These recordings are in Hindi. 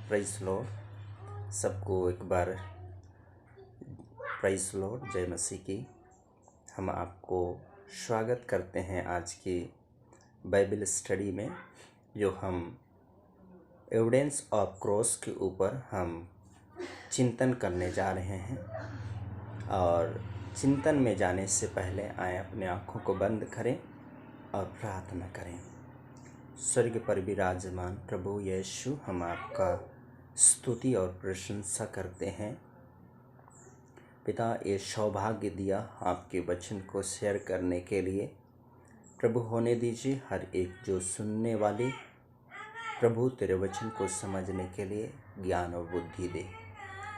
Praise Lord. सबको एक बार प्रेज़ लॉर्ड, जय मसीह की। हम आपको स्वागत करते हैं आज की बाइबल स्टडी में, जो हम एविडेंस ऑफ क्रॉस के ऊपर हम चिंतन करने जा रहे हैं। और चिंतन में जाने से पहले आए अपने आँखों को बंद करें और प्रार्थना करें। स्वर्ग पर विराजमान प्रभु यीशु, हम आपका स्तुति और प्रशंसा करते हैं। पिता, ये सौभाग्य दिया आपके वचन को शेयर करने के लिए। प्रभु, होने दीजिए हर एक जो सुनने वाले, प्रभु तेरे वचन को समझने के लिए ज्ञान और बुद्धि दे।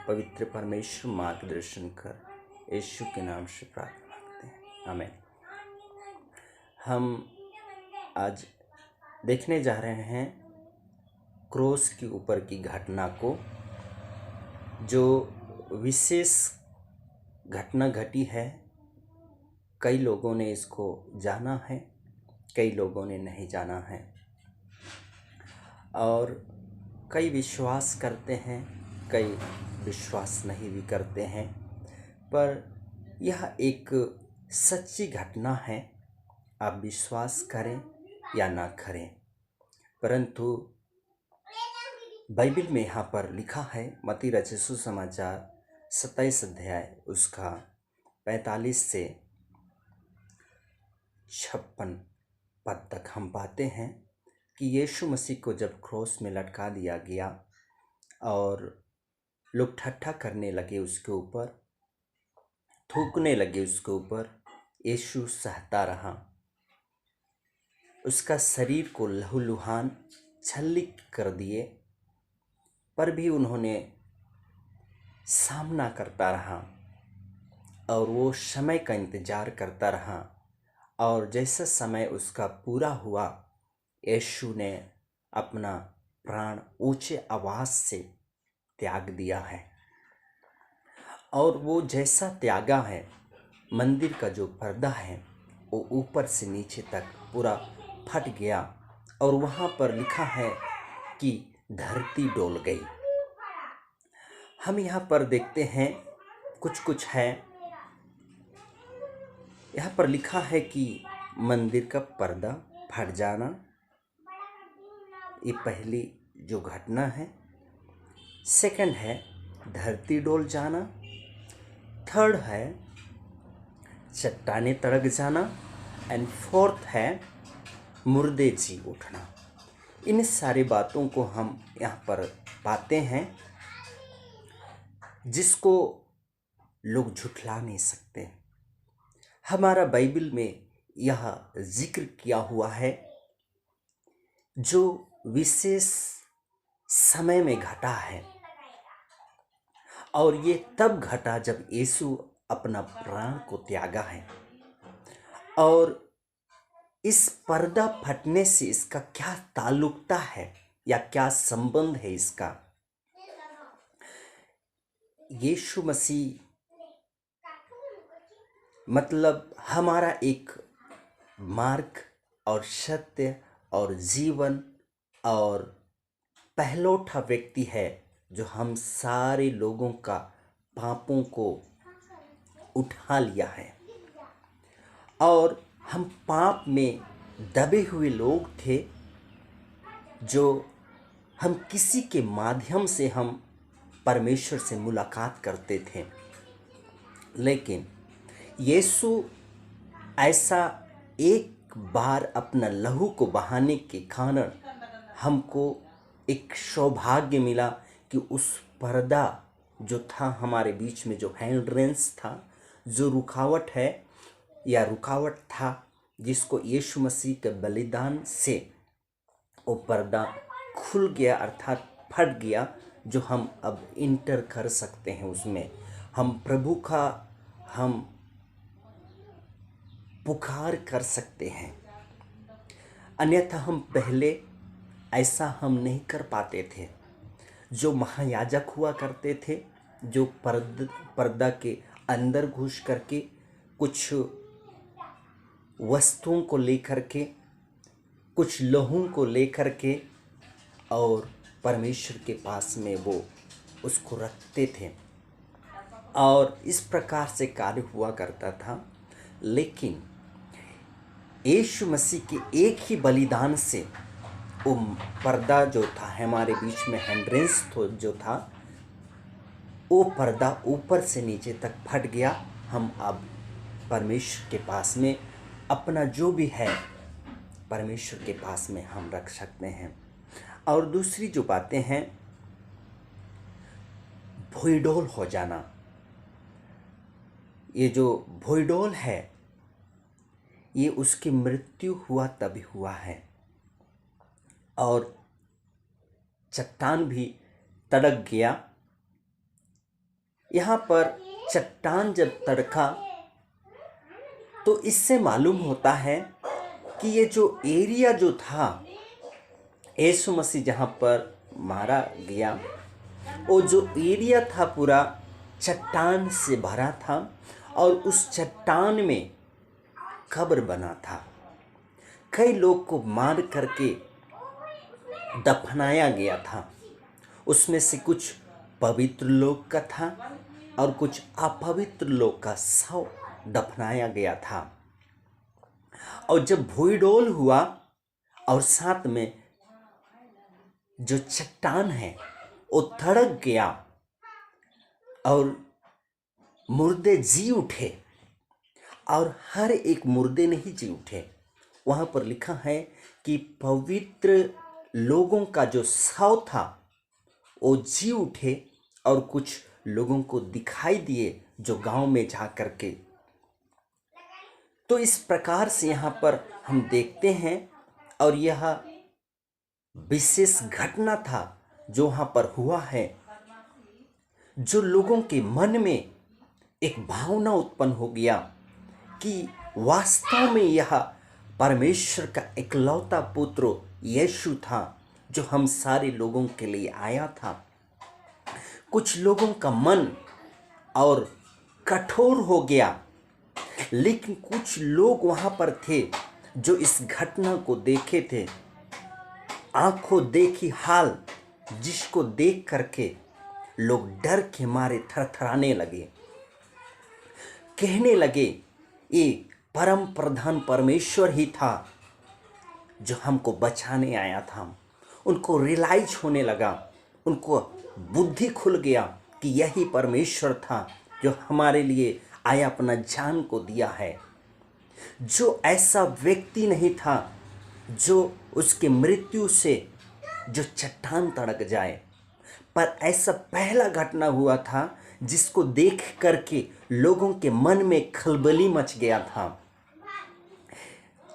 पवित्र परमेश्वर, मार्गदर्शन कर। यीशु के नाम से प्रार्थना करते हैं, आमीन। हम आज देखने जा रहे हैं क्रॉस के ऊपर की घटना को, जो विशेष घटना घटी है। कई लोगों ने इसको जाना है, कई लोगों ने नहीं जाना है, और कई विश्वास करते हैं, कई विश्वास नहीं भी करते हैं। पर यह एक सच्ची घटना है, आप विश्वास करें या ना करें। परंतु बाइबल में यहाँ पर लिखा है, मत्ती रचित सुसमाचार 27 अध्याय उसका 45 से 56 पद तक हम पाते हैं कि यीशु मसीह को जब क्रॉस में लटका दिया गया और लोग ठट्ठा करने लगे उसके ऊपर, थूकने लगे उसके ऊपर, यीशु सहता रहा। उसका शरीर को लहूलुहान छल्ली कर दिए, पर भी उन्होंने सामना करता रहा और वो समय का इंतज़ार करता रहा। और जैसा समय उसका पूरा हुआ, यीशु ने अपना प्राण ऊंचे आवाज़ से त्याग दिया है। और वो जैसा त्यागा है, मंदिर का जो पर्दा है वो ऊपर से नीचे तक पूरा फट गया, और वहाँ पर लिखा है कि धरती डोल गई। हम यहाँ पर देखते हैं कुछ है। यहाँ पर लिखा है कि मंदिर का पर्दा फट जाना, ये पहली जो घटना है। सेकंड है धरती डोल जाना। थर्ड है चट्टानें तड़क जाना। एंड फोर्थ है मुर्दे जी उठना। इन सारी बातों को हम यहाँ पर पाते हैं, जिसको लोग झुठला नहीं सकते। हमारा बाइबल में यह जिक्र किया हुआ है, जो विशेष समय में घटा है, और ये तब घटा जब यीशु अपना प्राण को त्यागा है। और इस पर्दा फटने से इसका क्या ताल्लुकता है या क्या संबंध है इसका? यीशु मसीह मतलब हमारा एक मार्ग और सत्य और जीवन और पहलौठा व्यक्ति है, जो हम सारे लोगों का पापों को उठा लिया है। और हम पाप में दबे हुए लोग थे, जो हम किसी के माध्यम से हम परमेश्वर से मुलाकात करते थे। लेकिन यीशु ऐसा एक बार अपना लहू को बहाने के कारण हमको एक सौभाग्य मिला कि उस पर्दा जो था हमारे बीच में, जो हैंड्रेंस था, जो रुकावट है या रुकावट था, जिसको यीशु मसीह के बलिदान से वो पर्दा खुल गया, अर्थात फट गया, जो हम अब इंटर कर सकते हैं उसमें। हम प्रभु का हम पुकार कर सकते हैं। अन्यथा हम पहले ऐसा हम नहीं कर पाते थे। जो महायाजक हुआ करते थे, जो पर्दा के अंदर घुस करके कुछ वस्तुओं को लेकर के, कुछ लहू को लेकर के और परमेश्वर के पास में वो उसको रखते थे और इस प्रकार से कार्य हुआ करता था। लेकिन यीशु मसीह के एक ही बलिदान से वो पर्दा जो था हमारे बीच में हैंड्रेंस जो था, वो पर्दा ऊपर से नीचे तक फट गया। हम अब परमेश्वर के पास में अपना जो भी है परमेश्वर के पास में हम रख सकते हैं। और दूसरी जो बातें हैं, भोईडोल हो जाना। ये जो भोईडोल है ये उसकी मृत्यु हुआ तभी हुआ है और चट्टान भी तड़क गया। यहाँ पर चट्टान जब तड़का तो इससे मालूम होता है कि ये जो एरिया जो था यीशु मसीह जहाँ पर मारा गया, वो जो एरिया था पूरा चट्टान से भरा था और उस चट्टान में कब्र बना था। कई लोग को मार करके दफनाया गया था। उसमें से कुछ पवित्र लोग का था और कुछ अपवित्र लोग का शव दफनाया गया था। और जब भूईडोल हुआ और साथ में जो चट्टान है वो धड़क गया और मुर्दे जी उठे, और हर एक मुर्दे नहीं जी उठे। वहाँ पर लिखा है कि पवित्र लोगों का जो शव था वो जी उठे और कुछ लोगों को दिखाई दिए जो गांव में जा करके। तो इस प्रकार से यहाँ पर हम देखते हैं और यह विशेष घटना था जो वहाँ पर हुआ है, जो लोगों के मन में एक भावना उत्पन्न हो गया कि वास्तव में यह परमेश्वर का इकलौता पुत्र यीशु था जो हम सारे लोगों के लिए आया था। कुछ लोगों का मन और कठोर हो गया, लेकिन कुछ लोग वहाँ पर थे जो इस घटना को देखे थे। आंखों देखी हाल जिसको देख करके लोग डर के मारे थरथराने लगे, कहने लगे ये परम प्रधान परमेश्वर ही था जो हमको बचाने आया था। उनको रियलाइज होने लगा, उनको बुद्धि खुल गया कि यही परमेश्वर था जो हमारे लिए आया, अपना जान को दिया है। जो ऐसा व्यक्ति नहीं था जो उसकी मृत्यु से जो चट्टान तड़क जाए, पर ऐसा पहला घटना हुआ था जिसको देख करके लोगों के मन में खलबली मच गया था।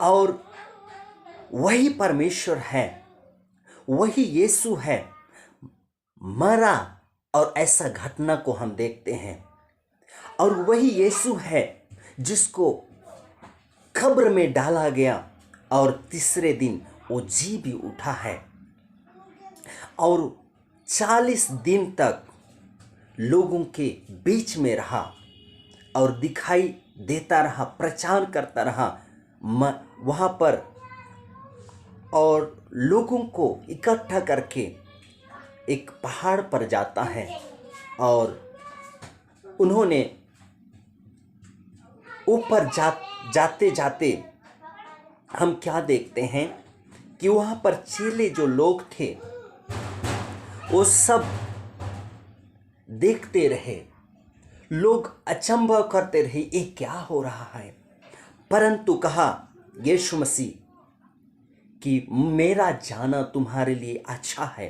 और वही परमेश्वर है, वही यीशु है मरा, और ऐसा घटना को हम देखते हैं। और वही यीशु है जिसको कब्र में डाला गया और तीसरे दिन वो जी भी उठा है और 40 दिन तक लोगों के बीच में रहा और दिखाई देता रहा, प्रचार करता रहा वहाँ पर, और लोगों को इकट्ठा करके एक पहाड़ पर जाता है। और उन्होंने ऊपर जाते जाते हम क्या देखते हैं कि वहाँ पर चेले जो लोग थे वो सब देखते रहे, लोग अचंभव करते रहे ये क्या हो रहा है। परंतु कहा यीशु मसीह कि मेरा जाना तुम्हारे लिए अच्छा है,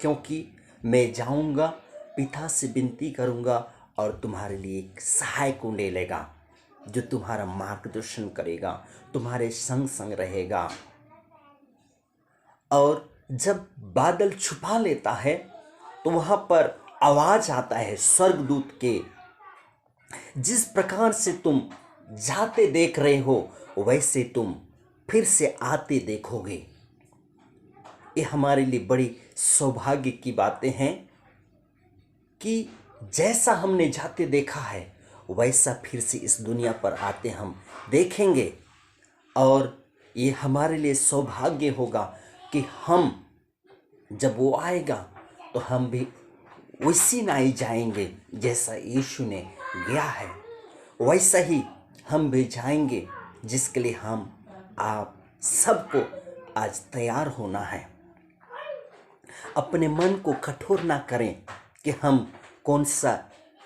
क्योंकि मैं जाऊंगा, पिता से विनती करूंगा और तुम्हारे लिए एक सहायक को ले लेगा जो तुम्हारा मार्गदर्शन करेगा, तुम्हारे संग संग रहेगा। और जब बादल छुपा लेता है तो वहां पर आवाज आता है स्वर्गदूत के, जिस प्रकार से तुम जाते देख रहे हो वैसे तुम फिर से आते देखोगे। ये हमारे लिए बड़ी सौभाग्य की बातें हैं कि जैसा हमने जाते देखा है वैसा फिर से इस दुनिया पर आते हम देखेंगे। और ये हमारे लिए सौभाग्य होगा कि हम जब वो आएगा तो हम भी वैसी नाई जाएंगे जैसा यीशु ने गया है, वैसा ही हम भी जाएंगे, जिसके लिए हम आप सबको आज तैयार होना है। अपने मन को कठोर ना करें कि हम कौन सा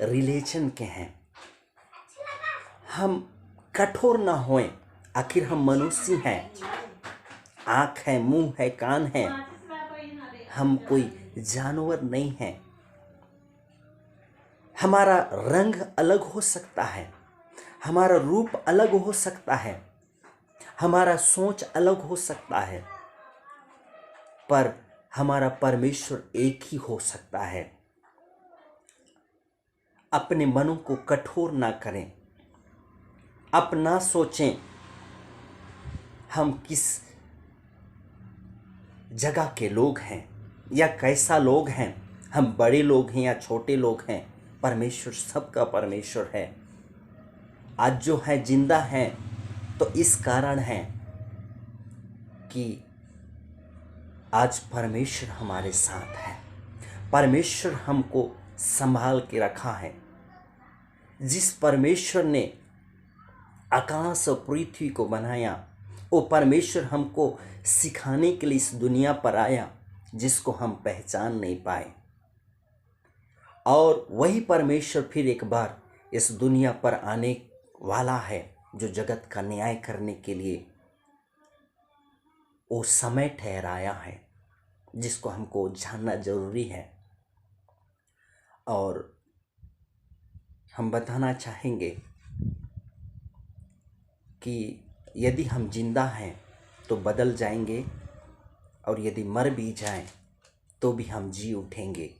रिलीजन के हैं। हम कठोर ना होएं, आखिर हम मनुष्य हैं, आँख है, मुंह है, कान है, हम कोई जानवर नहीं हैं। हमारा रंग अलग हो सकता है, हमारा रूप अलग हो सकता है, हमारा सोच अलग हो सकता है, पर हमारा परमेश्वर एक ही हो सकता है। अपने मनों को कठोर ना करें, अपना सोचें हम किस जगह के लोग हैं या कैसा लोग हैं, हम बड़े लोग हैं या छोटे लोग हैं, परमेश्वर सबका परमेश्वर है। आज जो है जिंदा है तो इस कारण है कि आज परमेश्वर हमारे साथ है। परमेश्वर हमको संभाल के रखा है। जिस परमेश्वर ने आकाश और पृथ्वी को बनाया, वो परमेश्वर हमको सिखाने के लिए इस दुनिया पर आया, जिसको हम पहचान नहीं पाए। और वही परमेश्वर फिर एक बार इस दुनिया पर आने वाला है, जो जगत का न्याय करने के लिए वो समय ठहराया है, जिसको हमको जानना जरूरी है। और हम बताना चाहेंगे कि यदि हम जिंदा हैं तो बदल जाएंगे, और यदि मर भी जाएं तो भी हम जी उठेंगे।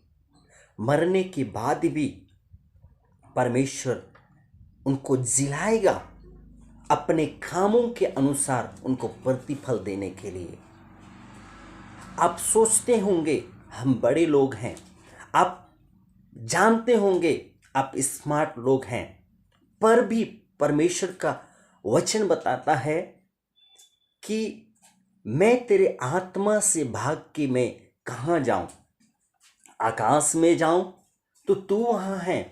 मरने के बाद भी परमेश्वर उनको जिलाएगा अपने कामों के अनुसार, उनको प्रतिफल देने के लिए। आप सोचते होंगे हम बड़े लोग हैं, आप जानते होंगे आप स्मार्ट लोग हैं, पर भी परमेश्वर का वचन बताता है कि मैं तेरे आत्मा से भाग के मैं कहाँ जाऊं। आकाश में जाऊं तो तू वहाँ है,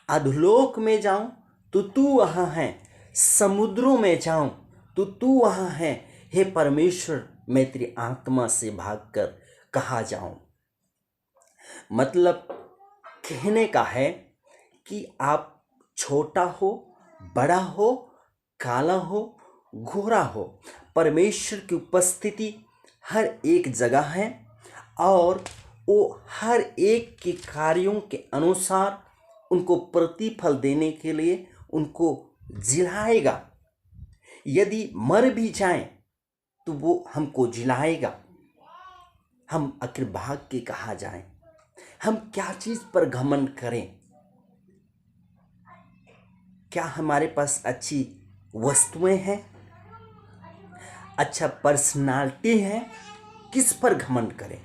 अधोलोक में जाऊं तो तू वहाँ है, समुद्रों में जाऊं तो तू वहाँ है। हे परमेश्वर, मैं तेरी आत्मा से भागकर कहाँ जाऊं। मतलब कहने का है कि आप छोटा हो, बड़ा हो, काला हो, गोरा हो, परमेश्वर की उपस्थिति हर एक जगह है, और वो हर एक के कार्यों के अनुसार उनको प्रतिफल देने के लिए उनको जिलाएगा। यदि मर भी जाएं तो वो हमको जिलाएगा। हम आखिर भाग के कहाँ जाएं? हम क्या चीज पर घमंड करें? क्या हमारे पास अच्छी वस्तुएं हैं, अच्छा पर्सनालिटी है, किस पर घमंड करें?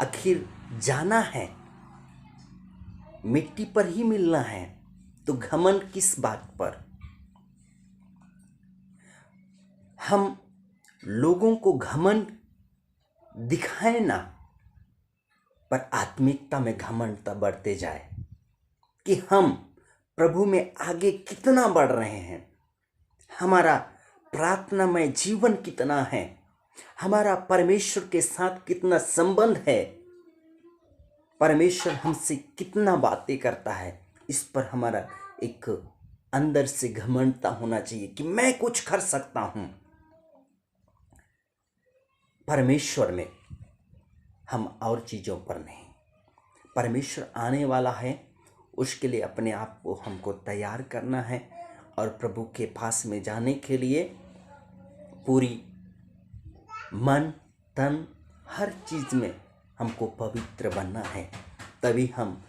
आखिर जाना है, मिट्टी पर ही मिलना है, तो घमंड किस बात पर? हम लोगों को घमंड दिखाए ना, पर आत्मिकता में घमंड तब बढ़ते जाए कि हम प्रभु में आगे कितना बढ़ रहे हैं, हमारा प्रार्थनामय जीवन कितना है, हमारा परमेश्वर के साथ कितना संबंध है, परमेश्वर हमसे कितना बातें करता है। इस पर हमारा एक अंदर से घमंडता होना चाहिए कि मैं कुछ कर सकता हूं परमेश्वर में, हम और चीज़ों पर नहीं। परमेश्वर आने वाला है, उसके लिए अपने आप को हमको तैयार करना है, और प्रभु के पास में जाने के लिए पूरी मन तन हर चीज़ में हमको पवित्र बनना है, तभी हम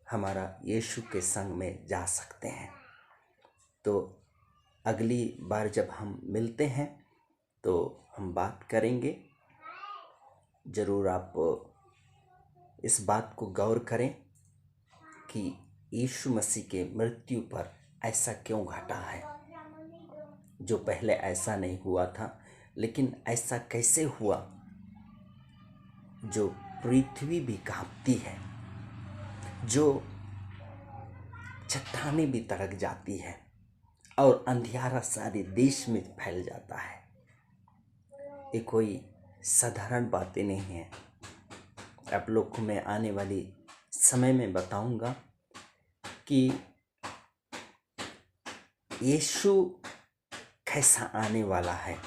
हमारा यीशु के संग में जा सकते हैं। तो अगली बार जब हम मिलते हैं तो हम बात करेंगे। ज़रूर आप इस बात को गौर करें कि यीशु मसीह के मृत्यु पर ऐसा क्यों घटा है, जो पहले ऐसा नहीं हुआ था। लेकिन ऐसा कैसे हुआ? जो पृथ्वी भी कांपती है, जो चट्टानें भी तड़क जाती है और अंधियारा सारे देश में फैल जाता है। ये कोई साधारण बातें नहीं है। आप लोग को मैं आने वाली समय में बताऊंगा कि यीशु कैसा आने वाला है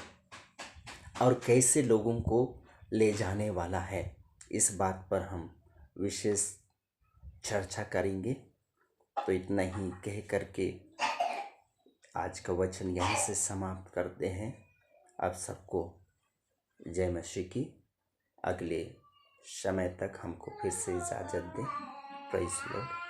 और कैसे लोगों को ले जाने वाला है। इस बात पर हम विशेष चर्चा करेंगे। तो इतना ही कह करके आज का वचन यहीं से समाप्त करते हैं। आप सबको जय मसीह की। अगले समय तक हमको फिर से इजाज़त दें। Praise Lord.